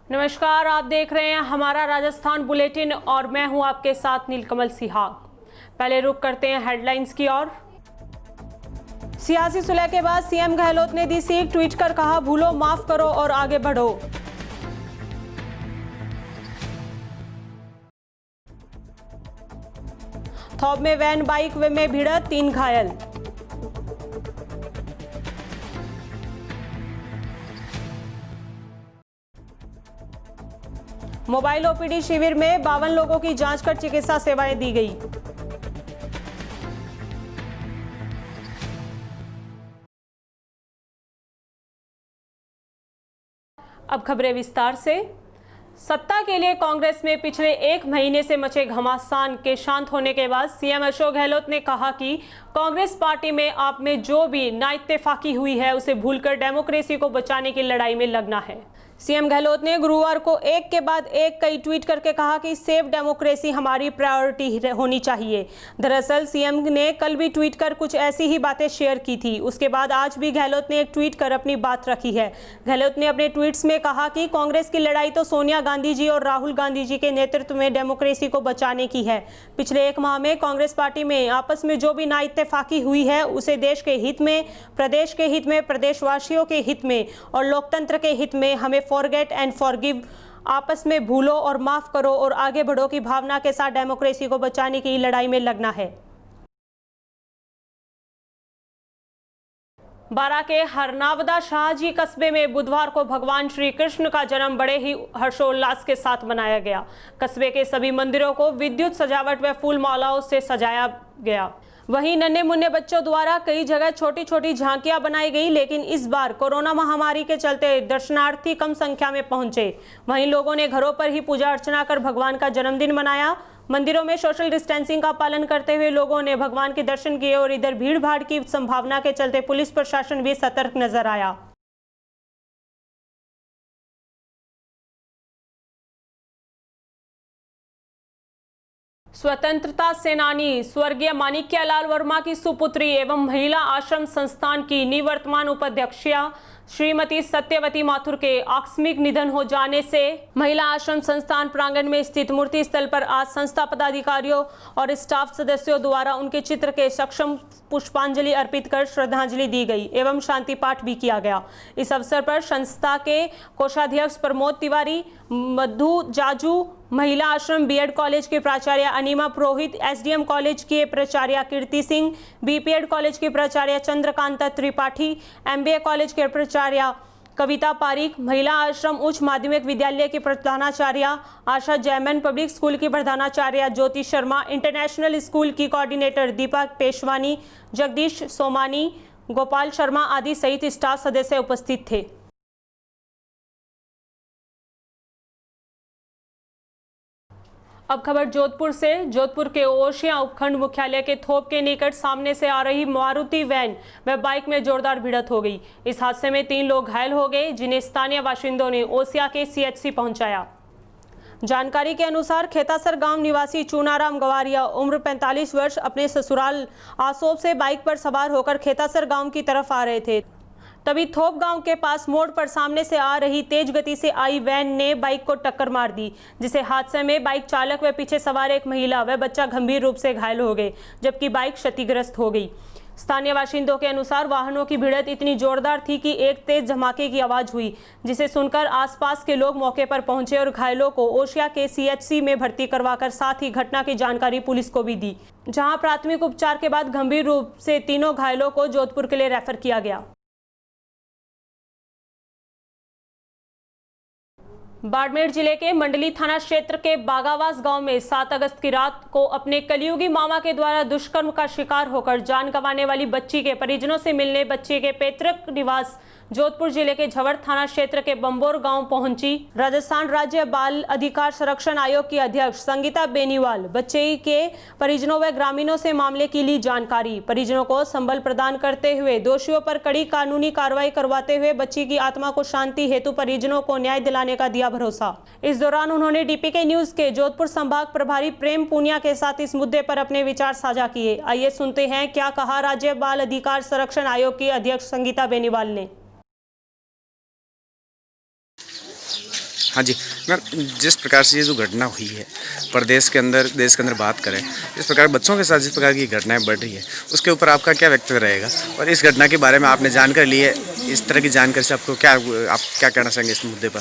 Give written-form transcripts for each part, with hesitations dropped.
नमस्कार, आप देख रहे हैं हमारा राजस्थान बुलेटिन और मैं हूं आपके साथ नीलकमल सिहाग। पहले रुक करते हैं हेडलाइंस की ओर। सियासी सुलह के बाद सीएम गहलोत ने दी सीख, ट्वीट कर कहा भूलो माफ करो और आगे बढ़ो। थौब में वैन बाइक में भिड़त, 3 घायल। मोबाइल ओपीडी शिविर में 52 लोगों की जांच कर चिकित्सा सेवाएं दी गई। अब खबरें विस्तार से। सत्ता के लिए कांग्रेस में पिछले 1 महीने से मचे घमासान के शांत होने के बाद सीएम अशोक गहलोत ने कहा कि कांग्रेस पार्टी में आप में जो भी नाइत्तेफाकी हुई है उसे भूलकर डेमोक्रेसी को बचाने की लड़ाई में लगना है। सीएम गहलोत ने गुरुवार को एक के बाद एक कई ट्वीट करके कहा कि सेफ डेमोक्रेसी हमारी प्रायोरिटी होनी चाहिए। दरअसल सीएम ने कल भी ट्वीट कर कुछ ऐसी ही बातें शेयर की थी। उसके बाद आज भी गहलोत ने एक ट्वीट कर अपनी बात रखी है। गहलोत ने अपने ट्वीट्स में कहा कि कांग्रेस की लड़ाई तो सोनिया गांधी जी और राहुल गांधी जी के नेतृत्व में डेमोक्रेसी को बचाने की है। पिछले 1 माह में कांग्रेस पार्टी में आपस में जो भी नाइत्तेफाकी हुई है उसे देश के हित में, प्रदेश के हित में, प्रदेशवासियों के हित में और लोकतंत्र के हित में हमें फॉरगेट एंड फॉरगिव, आपस में भूलो और माफ करो और आगे बढ़ो की भावना के साथ डेमोक्रेसी को बचाने की लड़ाई में लगना है। बारां के हरनावदा शाहजी कस्बे में बुधवार को भगवान श्री कृष्ण का जन्म बड़े ही हर्षोल्लास के साथ मनाया गया। कस्बे के सभी मंदिरों को विद्युत सजावट व फूल मालाओं से सजाया गया। वहीं नन्हे मुन्ने बच्चों द्वारा कई जगह छोटी छोटी झांकियां बनाई गई, लेकिन इस बार कोरोना महामारी के चलते दर्शनार्थी कम संख्या में पहुंचे। वहीं लोगों ने घरों पर ही पूजा अर्चना कर भगवान का जन्मदिन मनाया। मंदिरों में सोशल डिस्टेंसिंग का पालन करते हुए लोगों ने भगवान के दर्शन किए और इधर भीड़ भाड़ की संभावना के चलते पुलिस प्रशासन भी सतर्क नजर आया। स्वतंत्रता सेनानी स्वर्गीय माणिक्यलाल वर्मा की सुपुत्री एवं महिला आश्रम संस्थान की निवर्तमान उपाध्यक्षा श्रीमती सत्यवती माथुर के आकस्मिक निधन हो जाने से महिला आश्रम संस्थान प्रांगण में स्थित मूर्ति स्थल पर आज संस्था पदाधिकारियों और स्टाफ सदस्यों द्वारा उनके चित्र के सक्षम पुष्पांजलि अर्पित कर श्रद्धांजलि दी गई एवं शांति पाठ भी किया गया। इस अवसर पर संस्था के कोषाध्यक्ष प्रमोद तिवारी, मधु जाजू, महिला आश्रम बीएड कॉलेज के प्राचार्य अनिमा पुरोहित, एसडीएम कॉलेज के प्राचार्य कीर्ति सिंह, बीपीएड कॉलेज के प्राचार्य चंद्रकांता त्रिपाठी, एमबीए कॉलेज के प्राचार्य कविता पारिक, महिला आश्रम उच्च माध्यमिक विद्यालय की प्रधानाचार्य आशा जैमन, पब्लिक स्कूल की प्रधानाचार्य ज्योति शर्मा, इंटरनेशनल स्कूल की कोऑर्डिनेटर दीपा पेशवानी, जगदीश सोमानी, गोपाल शर्मा आदि सहित स्टाफ सदस्य उपस्थित थे। अब खबर जोधपुर से। जोधपुर के ओशिया उपखंड मुख्यालय के थोप के निकट सामने से आ रही मारुति वैन व बाइक में जोरदार भिड़ंत हो गई। इस हादसे में 3 लोग घायल हो गए, जिन्हें स्थानीय बाशिंदों ने ओसिया के सीएचसी पहुंचाया। जानकारी के अनुसार खेतासर गांव निवासी चूनाराम गवारिया उम्र 45 वर्ष अपने ससुराल आसोब से बाइक पर सवार होकर खेतासर गांव की तरफ आ रहे थे। तभी थोप गांव के पास मोड़ पर सामने से आ रही तेज गति से आई वैन ने बाइक को टक्कर मार दी, जिसे हादसे में बाइक चालक व पीछे सवार एक महिला व बच्चा गंभीर रूप से घायल हो गए, जबकि बाइक क्षतिग्रस्त हो गई। स्थानीय बाशिंदों के अनुसार वाहनों की भिड़ंत इतनी जोरदार थी कि एक तेज धमाके की आवाज हुई, जिसे सुनकर आसपास के लोग मौके पर पहुंचे और घायलों को ओशिया के सीएचसी में भर्ती करवाकर साथ ही घटना की जानकारी पुलिस को भी दी, जहां प्राथमिक उपचार के बाद गंभीर रूप से तीनों घायलों को जोधपुर के लिए रेफर किया गया। बाड़मेर जिले के मंडली थाना क्षेत्र के बागावास गांव में 7 अगस्त की रात को अपने कलयुगी मामा के द्वारा दुष्कर्म का शिकार होकर जान गंवाने वाली बच्ची के परिजनों से मिलने बच्ची के पैतृक निवास जोधपुर जिले के झवर थाना क्षेत्र के बंबोर गांव पहुंची राजस्थान राज्य बाल अधिकार संरक्षण आयोग की अध्यक्ष संगीता बेनीवाल। बच्चे के परिजनों व ग्रामीणों से मामले की ली जानकारी, परिजनों को संबल प्रदान करते हुए दोषियों पर कड़ी कानूनी कार्रवाई करवाते हुए बच्ची की आत्मा को शांति हेतु परिजनों को न्याय दिलाने का दिया भरोसा। इस दौरान उन्होंने डीपीके न्यूज के जोधपुर संभाग प्रभारी प्रेम पूनिया के साथ इस मुद्दे पर अपने विचार साझा किए। आइए सुनते हैं क्या कहा राज्य बाल अधिकार संरक्षण आयोग की अध्यक्ष संगीता बेनीवाल ने। हाँ जी मैम, जिस प्रकार से ये जो घटना हुई है प्रदेश के अंदर, देश के अंदर बात करें, इस प्रकार बच्चों के साथ जिस प्रकार की घटनाएं बढ़ रही है उसके ऊपर आपका क्या वक्तव्य रहेगा? और इस घटना के बारे में आपने जानकारी ली है, इस तरह की जानकारी से आपको आप क्या कहना चाहेंगे इस मुद्दे पर?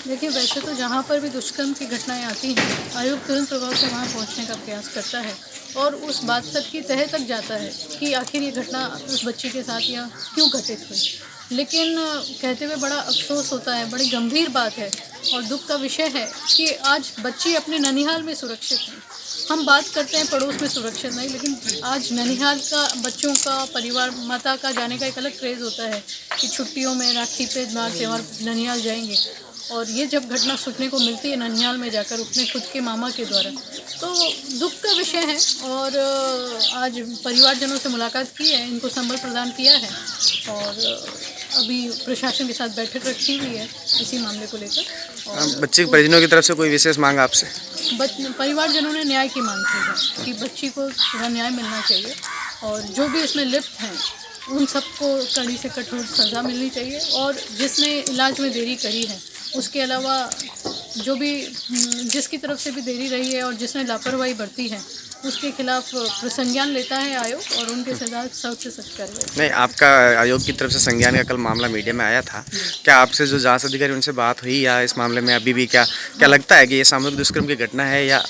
देखिए, वैसे तो जहाँ पर भी दुष्कर्म की घटनाएं आती हैं, आयोग तुरंत प्रभाव से वहाँ पहुँचने का प्रयास करता है और उस बात तक की तह तक जाता है कि आखिर ये घटना उस बच्ची के साथ या क्यों घटित हुई। लेकिन कहते हुए बड़ा अफसोस होता है, बड़ी गंभीर बात है और दुख का विषय है कि आज बच्ची अपने ननिहाल में सुरक्षित है। हम बात करते हैं पड़ोस में सुरक्षित नहीं, लेकिन आज ननिहाल का बच्चों का, परिवार माता का जाने का एक अलग क्रेज़ होता है कि छुट्टियों में, राखी पे, नाग त्योहार ननिहाल जाएंगे। और ये जब घटना सुनने को मिलती है ननिहाल में जाकर अपने खुद के मामा के द्वारा, तो दुख का विषय है। और आज परिवारजनों से मुलाकात की है, इनको संबल प्रदान किया है और अभी प्रशासन के साथ बैठक रखी हुई है इसी मामले को लेकर। और बच्चे के परिजनों की तरफ से कोई विशेष मांग आपसे? परिवारजनों ने न्याय की मांग की है कि बच्ची को पूरा न्याय मिलना चाहिए और जो भी इसमें लिप्त हैं उन सबको कड़ी से कठोर सज़ा मिलनी चाहिए और जिसने इलाज में देरी करी है उसके अलावा जो भी जिसकी तरफ से भी देरी रही है और जिसने लापरवाही बरती है उसके खिलाफ संज्ञान लेता है आयोग और उनके सजा सख्त से सख्त कार्रवाई। नहीं, आपका आयोग की तरफ से संज्ञान का कल मामला मीडिया में आया था, क्या आपसे जो जांच अधिकारी उनसे बात हुई या इस मामले में अभी भी क्या लगता है कि ये सामूहिक दुष्कर्म की घटना है या?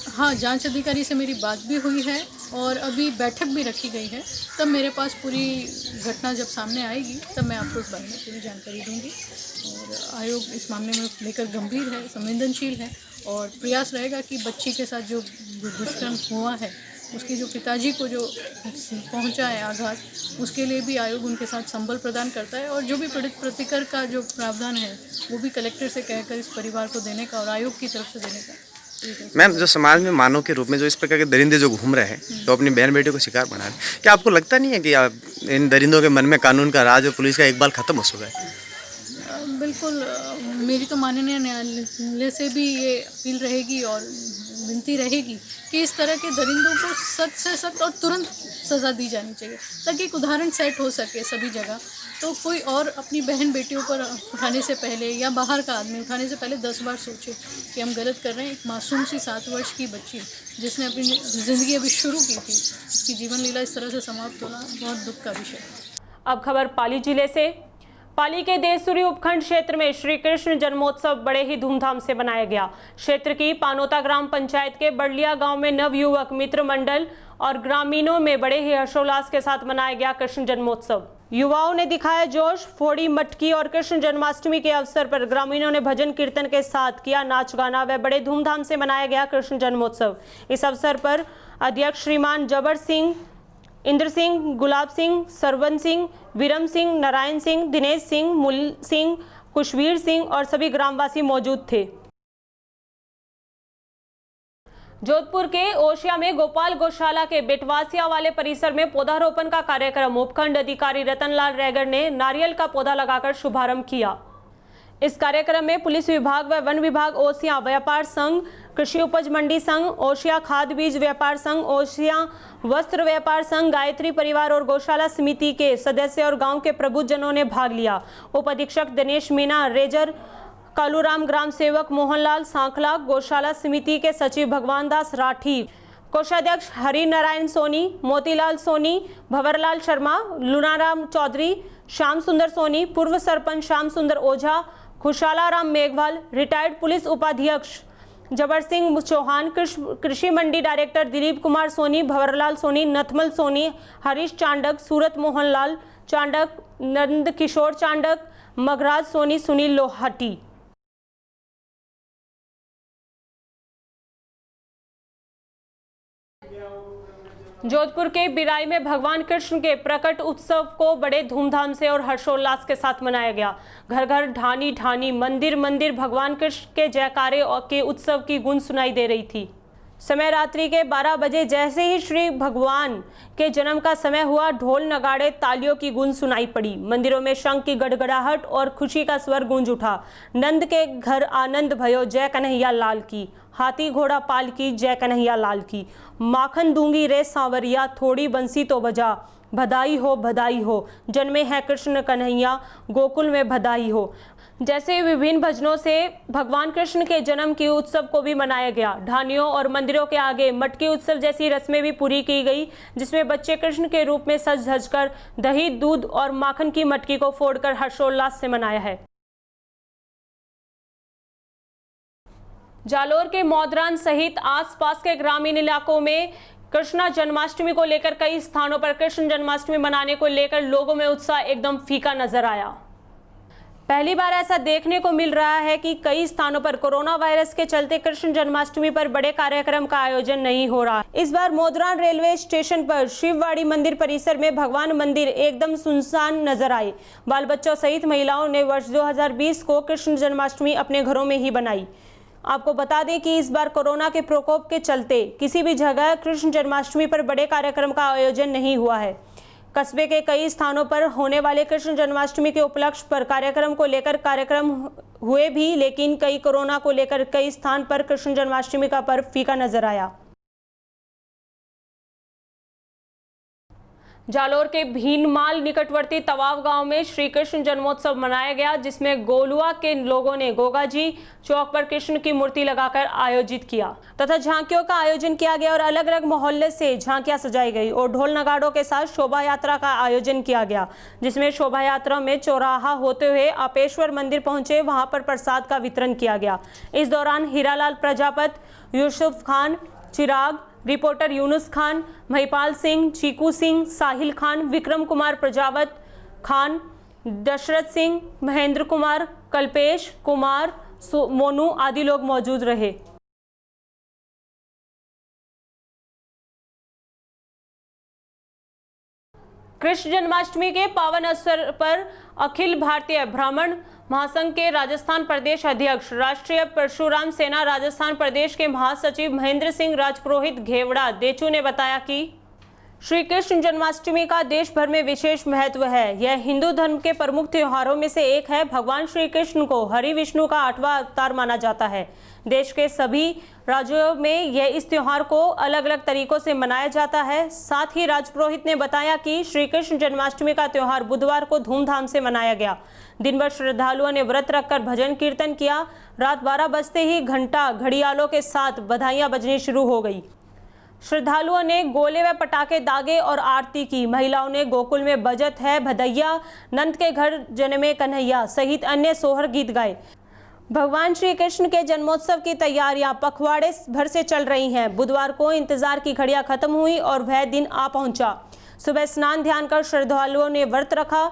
हाँ, जांच अधिकारी से मेरी बात भी हुई है और अभी बैठक भी रखी गई है। तब मेरे पास पूरी घटना जब सामने आएगी तब मैं आपको इस बारे में पूरी जानकारी दूंगी। और आयोग इस मामले में लेकर गंभीर है, संवेदनशील है और प्रयास रहेगा कि बच्ची के साथ जो दुष्कर्म हुआ है उसके जो पिताजी को जो पहुंचा है आघात, उसके लिए भी आयोग उनके साथ संबल प्रदान करता है और जो भी पीड़ित प्रतिकर का जो प्रावधान है वो भी कलेक्टर से कहकर इस परिवार को देने का और आयोग की तरफ से देने का। मैम, जो समाज में मानव के रूप में जो इस प्रकार के दरिंदे जो घूम रहे हैं तो अपनी बहन बेटी को शिकार बना रहे हैं, क्या आपको लगता नहीं है कि इन दरिंदों के मन में कानून का राज और पुलिस का एक बार खत्म हो चुका है? बिल्कुल, मेरी तो माननीय न्यायालय से भी ये अपील रहेगी और विनती रहेगी कि इस तरह के दरिंदों को सख्त से सख्त और तुरंत सज़ा दी जानी चाहिए ताकि एक उदाहरण सेट हो सके सभी जगह। तो कोई और अपनी बहन बेटियों पर उठाने से पहले या बाहर का आदमी उठाने से पहले 10 बार सोचे कि हम गलत कर रहे हैं। एक मासूम सी 7 वर्ष की बच्ची जिसने अपनी ज़िंदगी अभी शुरू की थी, उसकी जीवन लीला इस तरह से समाप्त होना बहुत दुख का विषय है। अब खबर पाली जिले से। पाली के देसूरी उपखंड क्षेत्र में श्री कृष्ण जन्मोत्सव बड़े ही धूमधाम से मनाया गया। क्षेत्र की पानोता ग्राम पंचायत के बड़लिया गांव में नवयुवक मित्र मंडल और ग्रामीणों में बड़े ही हर्षोल्लास के साथ मनाया गया कृष्ण जन्मोत्सव। युवाओं ने दिखाया जोश, फोड़ी मटकी और कृष्ण जन्माष्टमी के अवसर पर ग्रामीणों ने भजन कीर्तन के साथ किया नाच गाना व बड़े धूमधाम से मनाया गया कृष्ण जन्मोत्सव। इस अवसर पर अध्यक्ष श्रीमान जबर सिंह, इंद्र सिंह, गुलाब सिंह, सरवन सिंह, विरम सिंह, नारायण सिंह, दिनेश सिंह, मूल सिंह, कुशवीर सिंह और सभी ग्रामवासी मौजूद थे। जोधपुर के ओशिया में गोपाल गौशाला के बेटवासिया वाले परिसर में पौधारोपण का कार्यक्रम उपखंड अधिकारी रतनलाल रैगर ने नारियल का पौधा लगाकर शुभारंभ किया। इस कार्यक्रम में पुलिस विभाग व वन विभाग, ओसिया व्यापार संघ, कृषि उपज मंडी संघ, ओशिया खाद बीज व्यापार संघ, ओशिया वस्त्र व्यापार संघ, गायत्री परिवार और गौशाला समिति के सदस्य और गांव के प्रबुद्धजनों ने भाग लिया। उप अधीक्षक दिनेश मीना, रेजर कालूराम, ग्राम सेवक मोहनलाल सांखला, गौशाला समिति के सचिव भगवान दास राठी, कोषाध्यक्ष हरि नारायण सोनी, मोतीलाल सोनी, भंवरलाल शर्मा, लुनाराम चौधरी, श्याम सुंदर सोनी, पूर्व सरपंच श्याम सुंदर ओझा, खुशालाराम मेघवाल, रिटायर्ड पुलिस उपाध्यक्ष जबर सिंह चौहान, कृषि मंडी डायरेक्टर दिलीप कुमार सोनी, भंवरलाल सोनी, नथमल सोनी, हरीश चांडक, सूरत मोहनलाल चांडक, नंद किशोर चांडक, मगराज सोनी, सुनील लोहाटी। जोधपुर के बिराई में भगवान कृष्ण के प्रकट उत्सव को बड़े धूमधाम से और हर्षोल्लास के साथ मनाया गया। घर घर, ढानी ढानी, मंदिर मंदिर भगवान कृष्ण के जयकारे के उत्सव की गूंज सुनाई दे रही थी। समय रात्रि के 12 बजे जैसे ही श्री भगवान के जन्म का समय हुआ, ढोल नगाड़े तालियों की गूंज सुनाई पड़ी। मंदिरों में शंख की गड़गड़ाहट और खुशी का स्वर गूंज उठा। नंद के घर आनंद भयो, जय कन्हैया लाल की। हाथी घोड़ा पाल की, जय कन्हैया लाल की। माखन दूंगी रे सांवरिया, थोड़ी बंसी तो बजा, बधाई हो जन्मे हैं कृष्ण कन्हैया, गोकुल में बधाई हो। जैसे विभिन्न भजनों से भगवान कृष्ण के जन्म की उत्सव को भी मनाया गया। ढानियों और मंदिरों के आगे मटकी उत्सव जैसी रस्में भी पूरी की गई, जिसमें बच्चे कृष्ण के रूप में सज धज कर दही, दूध और माखन की मटकी को फोड़कर हर्षोल्लास से मनाया है। जालोर के मौदरान सहित आसपास के ग्रामीण इलाकों में कृष्ण जन्माष्टमी को लेकर कई स्थानों पर कृष्ण जन्माष्टमी मनाने को लेकर लोगों में उत्साह एकदम फीका नजर आया। पहली बार ऐसा देखने को मिल रहा है कि कई स्थानों पर कोरोना वायरस के चलते कृष्ण जन्माष्टमी पर बड़े कार्यक्रम का आयोजन नहीं हो रहा। इस बार मौदरान रेलवे स्टेशन पर शिववाड़ी मंदिर परिसर में भगवान मंदिर एकदम सुनसान नजर आए। बाल बच्चों सहित महिलाओं ने वर्ष 2020 को कृष्ण जन्माष्टमी अपने घरों में ही बनाई। आपको बता दें कि इस बार कोरोना के प्रकोप के चलते किसी भी जगह कृष्ण जन्माष्टमी पर बड़े कार्यक्रम का आयोजन नहीं हुआ है। कस्बे के कई स्थानों पर होने वाले कृष्ण जन्माष्टमी के उपलक्ष्य पर कार्यक्रम को लेकर कार्यक्रम हुए भी, लेकिन कई कोरोना को लेकर कई स्थान पर कृष्ण जन्माष्टमी का पर्व फीका नजर आया। जालोर के भीनमाल निकटवर्ती तवाव गांव में श्री कृष्ण जन्मोत्सव मनाया गया, जिसमें गोलुआ के लोगों ने गोगाजी चौक पर कृष्ण की मूर्ति लगाकर आयोजित किया तथा झांकियों का आयोजन किया गया और अलग अलग मोहल्ले से झांकियां सजाई गई और ढोल नगाड़ों के साथ शोभा यात्रा का आयोजन किया गया, जिसमें शोभा यात्रा में चौराहा होते हुए आपेश्वर मंदिर पहुंचे, वहां पर प्रसाद का वितरण किया गया। इस दौरान हीरालाल प्रजापत, यूसुफ खान, चिराग, रिपोर्टर यूनुस खान, महिपाल सिंह, चीकू सिंह, साहिल खान, विक्रम कुमार प्रजावत खान, दशरथ सिंह, महेंद्र कुमार, कल्पेश कुमार, मोनू आदि लोग मौजूद रहे। कृष्ण जन्माष्टमी के पावन अवसर पर अखिल भारतीय ब्राह्मण महासंघ के राजस्थान प्रदेश अध्यक्ष, राष्ट्रीय परशुराम सेना राजस्थान प्रदेश के महासचिव महेंद्र सिंह राजपुरोहित घेवड़ा देचू ने बताया कि श्री कृष्ण जन्माष्टमी का देश भर में विशेष महत्व है। यह हिंदू धर्म के प्रमुख त्योहारों में से एक है। भगवान श्री कृष्ण को हरि विष्णु का 8वां अवतार माना जाता है। देश के सभी राज्यों में यह इस त्योहार को अलग अलग तरीकों से मनाया जाता है। साथ ही राजपुरोहित ने बताया कि श्री कृष्ण जन्माष्टमी का त्योहार बुधवार को धूमधाम से मनाया गया। दिन भर श्रद्धालुओं ने व्रत रखकर भजन कीर्तन किया। रात 12 बजते ही घंटा घड़ियालों के साथ बधाइयां बजनी शुरू हो गई। श्रद्धालुओं ने गोले व पटाखे दागे और आरती की। महिलाओं ने गोकुल में बजत है भदैया, नंद के घर जन्मे कन्हैया सहित अन्य सोहर गीत गाए। भगवान श्री कृष्ण के जन्मोत्सव की तैयारियां पखवाड़े भर से चल रही हैं। बुधवार को इंतजार की घड़ियां खत्म हुई और वह दिन आ पहुंचा। सुबह स्नान ध्यान कर श्रद्धालुओं ने व्रत रखा।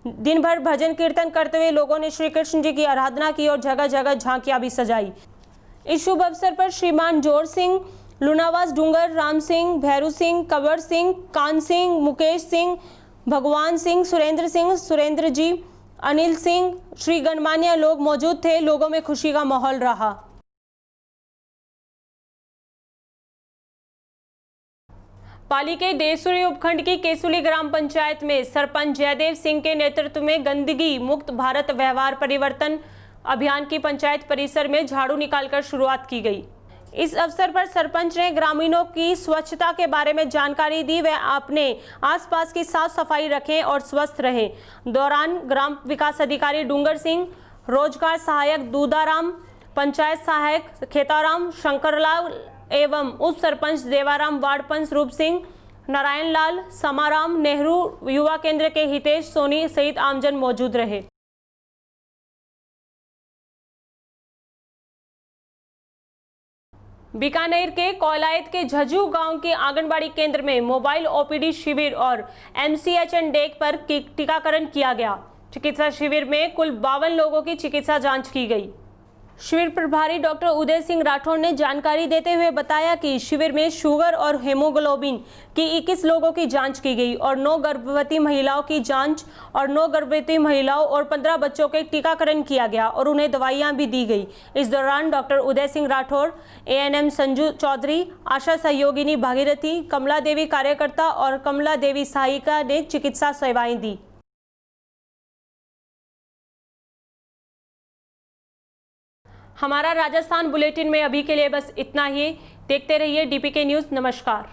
दिन भर भजन कीर्तन करते हुए लोगों ने श्री कृष्ण जी की आराधना की और जगह जगह झांकियां भी सजाई। इस शुभ अवसर पर श्रीमान जोर सिंह, लुनावास डूंगर, राम सिंह, भैरू सिंह, कंवर सिंह, कान सिंह, मुकेश सिंह, भगवान सिंह, सुरेंद्र जी, अनिल सिंह, श्री गणमान्य लोग मौजूद थे। लोगों में खुशी का माहौल रहा। पाली के देसुरी उपखंड की केसुली ग्राम पंचायत में सरपंच जयदेव सिंह के नेतृत्व में गंदगी मुक्त भारत व्यवहार परिवर्तन अभियान की पंचायत परिसर में झाड़ू निकालकर शुरुआत की गई। इस अवसर पर सरपंच ने ग्रामीणों की स्वच्छता के बारे में जानकारी दी। वे अपने आसपास की साफ सफाई रखें और स्वस्थ रहें। दौरान ग्राम विकास अधिकारी डूंगर सिंह, रोजगार सहायक दूधाराम, पंचायत सहायक खेताराम, शंकरलाल एवं उप सरपंच देवाराम, वार्ड पंच रूप सिंह, नारायण लाल, समाराम, नेहरू युवा केंद्र के हितेश सोनी सहित आमजन मौजूद रहे। बीकानेर के कौलायत के झज्जू गांव के आंगनबाड़ी केंद्र में मोबाइल ओपीडी शिविर और MCHN डेक पर टीकाकरण किया गया। चिकित्सा शिविर में कुल 52 लोगों की चिकित्सा जांच की गई। शिविर प्रभारी डॉक्टर उदय सिंह राठौड़ ने जानकारी देते हुए बताया कि शिविर में शुगर और हेमोग्लोबिन की 21 लोगों की जांच की गई और 9 गर्भवती महिलाओं की जांच और 9 गर्भवती महिलाओं और 15 बच्चों के टीकाकरण किया गया और उन्हें दवाइयां भी दी गई। इस दौरान डॉक्टर उदय सिंह राठौड़, ANM संजू चौधरी, आशा सहयोगिनी भागीरथी, कमला देवी कार्यकर्ता और कमला देवी सहायिका ने चिकित्सा सेवाएं दी। हमारा राजस्थान बुलेटिन में अभी के लिए बस इतना ही। देखते रहिए DPK न्यूज़। नमस्कार।